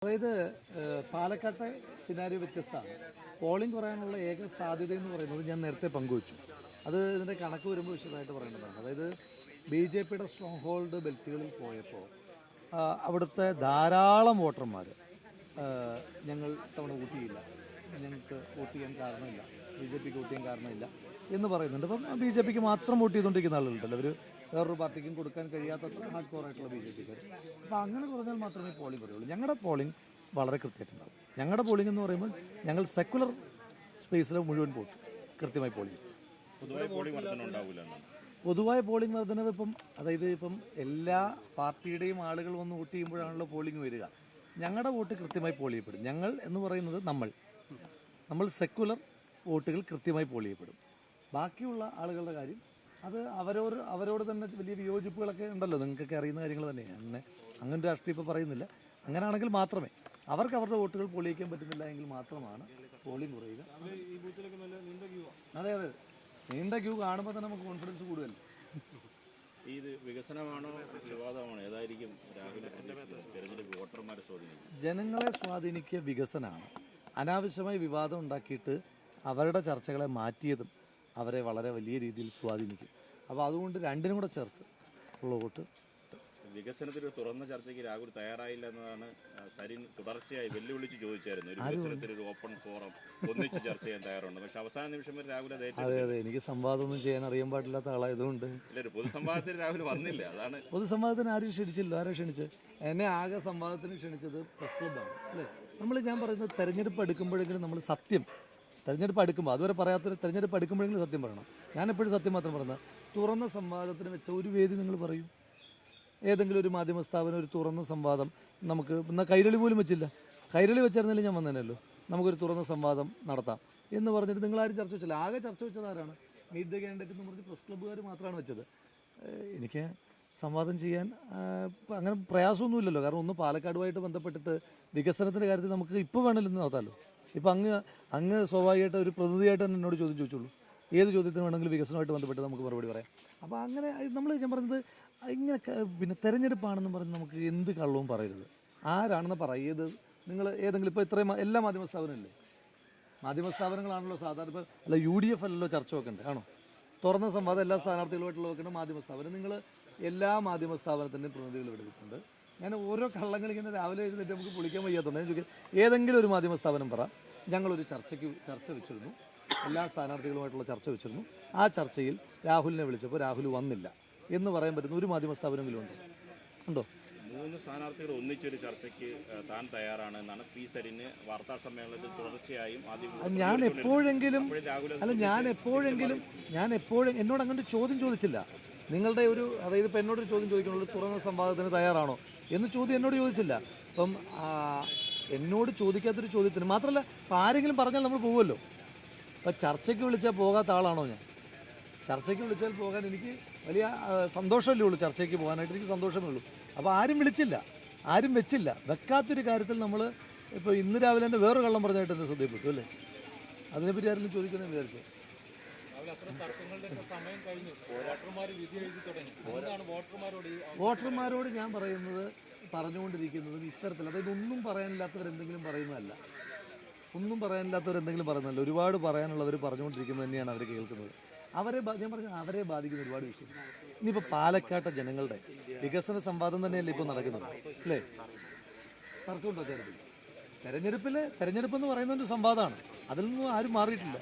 അതായത് പാലക്കാട്ടെ സിനാരിയോ വ്യത്യസ്തമാണ്. പോളിംഗ് കുറയാനുള്ള ഏക സാധ്യത എന്ന് പറയുന്നത് ഞാൻ നേരത്തെ പങ്കുവച്ചു. അത് ഇതിൻ്റെ കണക്ക് വരുമ്പോൾ വിശദമായിട്ട് പറയേണ്ടതാണ്. അതായത് BJPയുടെ സ്ട്രോങ് ഹോൾഡ് ബെൽറ്റുകളിൽ പോയപ്പോൾ അവിടുത്തെ ധാരാളം വോട്ടർമാർ ഞങ്ങൾ തവണ വോട്ട് ചെയ്യില്ല, ഞങ്ങൾക്ക് വോട്ട് ചെയ്യാൻ കാരണമില്ല, BJPക്ക് വോട്ട് ചെയ്യാൻ കാരണമില്ല എന്ന് പറയുന്നുണ്ട്. അപ്പം BJPക്ക് മാത്രം വോട്ട് ചെയ്തുകൊണ്ടിരിക്കുന്ന ആളുകളുണ്ടല്ലോ, അവർ വേറൊരു പാർട്ടിക്കും കൊടുക്കാൻ കഴിയാത്തത്ര ഹാർഡ് കോർ ആയിട്ടുള്ള BJPക്കാർ. അപ്പോൾ അങ്ങനെ കുറഞ്ഞാൽ മാത്രമേ പോളിംഗ് പറയുള്ളൂ. ഞങ്ങളുടെ പോളിംഗ് വളരെ കൃത്യമായിട്ടുണ്ടാകും. ഞങ്ങളുടെ പോളിംഗ് എന്ന് പറയുമ്പോൾ ഞങ്ങൾ സെക്കുലർ സ്പേസിലെ മുഴുവൻ വോട്ട് കൃത്യമായി പോളിംഗ്. പൊതുവായ പോളിംഗ് വർധനവ് ഇപ്പം എല്ലാ പാർട്ടിയുടെയും ആളുകൾ വന്ന് വോട്ട് ചെയ്യുമ്പോഴാണല്ലോ പോളിംഗ് വരിക. ഞങ്ങളുടെ വോട്ട് കൃത്യമായി പോൾ ചെയ്യപ്പെടും. ഞങ്ങൾ എന്ന് പറയുന്നത് നമ്മൾ സെക്കുലർ വോട്ടുകൾ കൃത്യമായി പോൾ ചെയ്യപ്പെടും. ബാക്കിയുള്ള ആളുകളുടെ കാര്യം അത് അവരോട് തന്നെ വലിയ വിയോജിപ്പുകളൊക്കെ ഉണ്ടല്ലോ, നിങ്ങൾക്കൊക്കെ അറിയുന്ന കാര്യങ്ങൾ തന്നെയാണ്. അങ്ങനെ രാഷ്ട്രീയം ഇപ്പോൾ പറയുന്നില്ല. അങ്ങനെയാണെങ്കിൽ മാത്രമേ അവർക്ക് അവരുടെ വോട്ടുകൾ പൊളിയിക്കാൻ പറ്റുന്നില്ല എങ്കിൽ മാത്രമാണ് പോളിംഗ് കുറയുക. അതെ, നീണ്ട ക്യൂ കാണുമ്പോൾ തന്നെ നമുക്ക് കോൺഫിഡൻസ് കൂടുതൽ. ഇത് വികസനമാണോ വിവാദമാണോ, ഏതായിരിക്കും തെരഞ്ഞെടുപ്പ് വോട്ടർമാരെ സ്വാധീനിക്കും? ജനങ്ങളെ സ്വാധീനിക്കുക വികസനമാണ്. അനാവശ്യമായി വിവാദം ഉണ്ടാക്കിയിട്ട് അവരുടെ ചർച്ചകളെ മാറ്റിയതും അവരെ വളരെ വലിയ രീതിയിൽ സ്വാധീനിക്കും. അപ്പോൾ അതുകൊണ്ട് രണ്ടിനും കൂടെ ചേർത്ത് ഉള്ള വോട്ട്. വികസനത്തിൽ ഒരു തുറന്ന ചർച്ചയ്ക്ക് രാഹുൽ തയ്യാറായില്ല എന്നതാണ് സരിൻ തുടർച്ചയായി വെല്ലുവിളിച്ച് ചോദിച്ചായിരുന്നു. ഒരു വികസനത്തിൽ ഒരു ഓപ്പൺ ഫോറം ഒന്നിച്ച് ചർച്ച ചെയ്യാൻ തയ്യാറുണ്ട്. പക്ഷെ അവസാന നിമിഷം വരെ രാഹുൽ അതെ എനിക്ക് സംവാദമൊന്നും ചെയ്യാൻ അറിയാൻ പാടില്ലാത്ത ആളായതുകൊണ്ട് ഒരു പൊതുസംവാദത്തിന് രാഹുൽ വന്നില്ല. അതാണ് പൊതുസംവാദത്തിന് ആരും ക്ഷണിച്ചില്ല. ആരും ക്ഷണിച്ച് എന്നെ ആകെ സംവാദത്തിന് ക്ഷണിച്ചത് പ്രസ് ക്ലബ്ബാണ് അല്ലേ. ഞാൻ പറയുന്നത് തെരഞ്ഞെടുപ്പ് എടുക്കുമ്പോഴെങ്കിലും നമ്മൾ സത്യം, തെരഞ്ഞെടുപ്പ് എടുക്കുമ്പോൾ അതുവരെ പറയാത്തൊരു തെരഞ്ഞെടുപ്പ് എടുക്കുമ്പോഴെങ്കിലും സത്യം പറയണം. ഞാനെപ്പോഴും സത്യം മാത്രം പറയുന്നത്. തുറന്ന സംവാദത്തിന് വെച്ച ഒരു വേദി നിങ്ങൾ പറയൂ. ഏതെങ്കിലും ഒരു മാധ്യമ സ്ഥാപനം ഒരു തുറന്ന സംവാദം നമുക്ക് എന്നാൽ കൈരളി പോലും വെച്ചില്ല. കൈരളി വെച്ചായിരുന്നില്ല ഞാൻ വന്നേനല്ലോ. നമുക്കൊരു തുറന്ന സംവാദം നടത്താം എന്ന് പറഞ്ഞിട്ട് നിങ്ങളാരും ചർച്ച വെച്ചില്ല. ആകെ ചർച്ച വെച്ചത് ആരാണ്? മീറ്റ് ദ കാൻഡിഡേറ്റ് എന്ന് പറഞ്ഞ് പ്രസ് ക്ലബ്ബുകാർ മാത്രമാണ് വെച്ചത്. എനിക്ക് സംവാദം ചെയ്യാൻ അങ്ങനെ പ്രയാസമൊന്നുമില്ലല്ലോ. കാരണം ഒന്ന് പാലക്കാടുമായിട്ട് ബന്ധപ്പെട്ടിട്ട് വികസനത്തിൻ്റെ കാര്യത്തിൽ നമുക്ക് ഇപ്പോൾ വേണമല്ലോ നടത്താമല്ലോ. ഇപ്പം അങ്ങ് സ്വാഭാവികമായിട്ട് ഒരു പ്രതിനിധിയായിട്ട് തന്നെ എന്നോട് ചോദ്യം ചോദിച്ചുള്ളൂ. ഏത് ചോദ്യത്തിന് വേണമെങ്കിലും വികസനമായിട്ട് ബന്ധപ്പെട്ട് നമുക്ക് മറുപടി പറയാം. അപ്പോൾ അങ്ങനെ ഞാൻ പറഞ്ഞത് ഇങ്ങനെ പിന്നെ തെരഞ്ഞെടുപ്പാണെന്ന് പറഞ്ഞ് നമുക്ക് എന്ത് കള്ളവും പറയരുത്. ആരാണെന്ന് പറയത് നിങ്ങൾ ഏതെങ്കിലും ഇപ്പോൾ ഇത്രയും എല്ലാ മാധ്യമ സ്ഥാപനമല്ലേ, മാധ്യമ സ്ഥാപനങ്ങളാണല്ലോ സാധാരണ. ഇപ്പോൾ അല്ല UDF അല്ലല്ലോ ചർച്ച വെക്കണ്ടേ ആണോ? തുറന്ന സംവാദം എല്ലാ സ്ഥാനാർത്ഥികളുമായിട്ടുള്ള വെക്കേണ്ട മാധ്യമ സ്ഥാപനം. നിങ്ങൾ എല്ലാ മാധ്യമ സ്ഥാപനത്തിൻ്റെയും പ്രതിനിധികൾ എടുത്തിട്ടുണ്ട്. ഞാൻ ഓരോ കള്ളങ്ങൾ ഇങ്ങനെ രാവിലെ എഴുന്നേറ്റ് നമുക്ക് പൊളിക്കാൻ വയ്യാത്തതുകൊണ്ട് ഞാൻ ചോദിക്കാം, ഏതെങ്കിലും ഒരു മാധ്യമ സ്ഥാപനം പറ ഞങ്ങളൊരു ചർച്ച വെച്ചിരുന്നു, എല്ലാ സ്ഥാനാർത്ഥികളുമായിട്ടുള്ള ചർച്ച വെച്ചിരുന്നു, ആ ചർച്ചയിൽ രാഹുലിനെ വിളിച്ചപ്പോൾ രാഹുൽ വന്നില്ല എന്ന് പറയാൻ പറ്റുന്ന ഒരു മാധ്യമ സ്ഥാപനമെങ്കിലും ഉണ്ടോ? 3 സ്ഥാനാർത്ഥികൾ ഒന്നിച്ചൊരു ചർച്ചയ്ക്ക് താൻ തയ്യാറാണ് എന്നാണ് പി സരിന് വാർത്താ സമ്മേളനത്തിൽ തുടർച്ചയായും ഞാൻ എപ്പോഴെങ്കിലും എന്നോട് അങ്ങനെ ചോദ്യം ചോദിച്ചില്ല. നിങ്ങളുടെ അതായത് ഇപ്പം എന്നോടൊരു ചോദ്യം ചോദിക്കണുള്ളൂ, തുറന്ന സംവാദത്തിന് തയ്യാറാണോ എന്ന് ചോദ്യം എന്നോട് ചോദിച്ചില്ല. അപ്പം എന്നോട് ചോദിക്കാത്തൊരു ചോദ്യത്തിന് മാത്രമല്ല, ഇപ്പം ആരെങ്കിലും പറഞ്ഞാൽ നമ്മൾ പോകുമല്ലോ. അപ്പം ചർച്ചയ്ക്ക് വിളിച്ചാൽ പോകാത്ത ആളാണോ ഞാൻ? ചർച്ചയ്ക്ക് വിളിച്ചാൽ പോകാൻ എനിക്ക് വലിയ സന്തോഷമല്ലേ ഉള്ളൂ. ചർച്ചയ്ക്ക് പോകാനായിട്ട് എനിക്ക് സന്തോഷമേ ഉള്ളൂ. അപ്പോൾ ആരും വിളിച്ചില്ല, ആരും വെച്ചില്ല. വെക്കാത്തൊരു കാര്യത്തിൽ നമ്മൾ ഇപ്പോൾ ഇന്ന് രാവിലെ എൻ്റെ വേറൊരു കള്ളം പറഞ്ഞായിട്ട് എന്നെ ശ്രദ്ധയിൽപ്പെട്ടു അല്ലേ. അതിനെപ്പറ്റി ആരെങ്കിലും ചോദിക്കണമെന്ന് വിചാരിച്ചു. വോട്ടർമാരോട് ഞാൻ പറഞ്ഞുകൊണ്ടിരിക്കുന്നത് ഇത്തരത്തിൽ, അതായത് ഒന്നും പറയാനില്ലാത്തവരെന്തെങ്കിലും പറയുന്നതല്ല. ഒരുപാട് പറയാനുള്ളവർ പറഞ്ഞുകൊണ്ടിരിക്കുന്നത് തന്നെയാണ് അവർ കേൾക്കുന്നത്. അവരെ ബാധിക്കുന്ന ഒരുപാട് വിഷയം. ഇനിയിപ്പോൾ പാലക്കാട്ടെ ജനങ്ങളുടെ വികസന സംവാദം തന്നെയല്ലേ ഇപ്പോൾ നടക്കുന്നത് അല്ലേ? തർക്കമുണ്ടോ? തെരഞ്ഞെടുപ്പ് എന്ന് പറയുന്ന ഒരു സംവാദമാണ്. അതിൽ നിന്നും ആരും മാറിയിട്ടില്ല.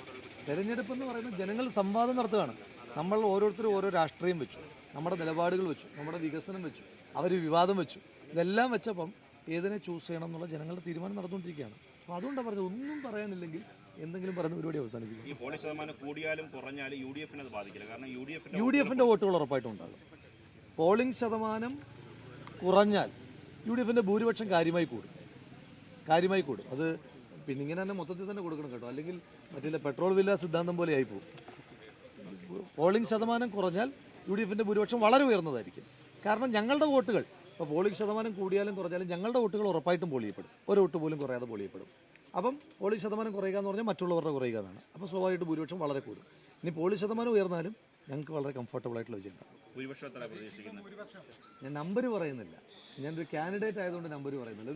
തെരഞ്ഞെടുപ്പ് എന്ന് പറയുന്നത് ജനങ്ങൾ സംവാദം നടത്തുകയാണ്. നമ്മൾ ഓരോരുത്തരും ഓരോ രാഷ്ട്രീയം വെച്ചു, നമ്മുടെ നിലപാടുകൾ വെച്ചു, നമ്മുടെ വികസനം വെച്ചു, അവർ വിവാദം വെച്ചു. ഇതെല്ലാം വെച്ചപ്പം ഏതിനെ ചൂസ് ചെയ്യണം എന്നുള്ള ജനങ്ങളുടെ തീരുമാനം നടന്നുകൊണ്ടിരിക്കുകയാണ്. അപ്പോൾ അതുകൊണ്ടാണ് പറഞ്ഞത്, ഒന്നും പറയാനില്ലെങ്കിൽ എന്തെങ്കിലും പറഞ്ഞ പരിപാടി അവസാനിപ്പിക്കും. ഈ പോളിംഗ് ശതമാനം കൂടിയാലും കുറഞ്ഞാലും UDF-നെ അത് ബാധിക്കില്ല. കാരണം UDF-ന്റെ വോട്ടുകൾ ഉറപ്പായിട്ടും ഉണ്ടാകും. പോളിംഗ് ശതമാനം കുറഞ്ഞാൽ UDF-ന്റെ ഭൂരിപക്ഷം കാര്യമായി കൂടും. അത് പിന്നെ ഇങ്ങനെ തന്നെ മൊത്തത്തിൽ തന്നെ കൊടുക്കണം കേട്ടോ, അല്ലെങ്കിൽ മറ്റേ പെട്രോൾ വില സിദ്ധാന്തം പോലെ ആയിപ്പോവും. പോളിംഗ് ശതമാനം കുറഞ്ഞാൽ UDF-ന്റെ ഭൂരിപക്ഷം വളരെ ഉയർന്നതായിരിക്കും. കാരണം ഞങ്ങളുടെ വോട്ടുകൾ ഇപ്പോൾ പോളിംഗ് ശതമാനം കൂടിയാലും കുറഞ്ഞാലും ഞങ്ങളുടെ വോട്ടുകൾ ഉറപ്പായിട്ടും പോൾ ചെയ്യപ്പെടും. ഒരു വോട്ട് പോലും കുറയാതെ പോൾ ചെയ്യപ്പെടും. അപ്പം പോളിംഗ് ശതമാനം കുറയുക എന്ന് പറഞ്ഞാൽ മറ്റുള്ളവരുടെ കുറയുക എന്നാണ്. അപ്പോൾ സ്വാഭാവികമായിട്ട് ഭൂരിപക്ഷം വളരെ കൂടും. ഇനി പോളിംഗ് ശതമാനം ഉയർന്നാലും ഞങ്ങൾക്ക് വളരെ കംഫർട്ടബിൾ ആയിട്ടുള്ള വിജയം ഉണ്ടാകും. ഭൂരിപക്ഷം ഞാൻ നമ്പർ പറയുന്നില്ല, ഞാനൊരു കാൻഡിഡേറ്റ് ആയതുകൊണ്ട് നമ്പർ പറയുന്നില്ല.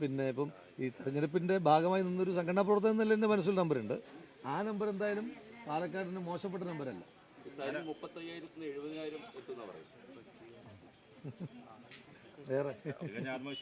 പിന്നെ ഇപ്പം ഈ തെരഞ്ഞെടുപ്പിൻ്റെ ഭാഗമായി നിന്നൊരു സംഘടനാ പ്രവർത്തനം എന്നല്ല എൻ്റെ മനസ്സിൽ നമ്പറുണ്ട്. ആ നമ്പർ എന്തായാലും പാലക്കാടിന് മോശപ്പെട്ട നമ്പരല്ല. 35,000 70,000 എത്തുന്ന പറയും. വേറെ തികഞ്ഞ ആത്മവിശ്വാസം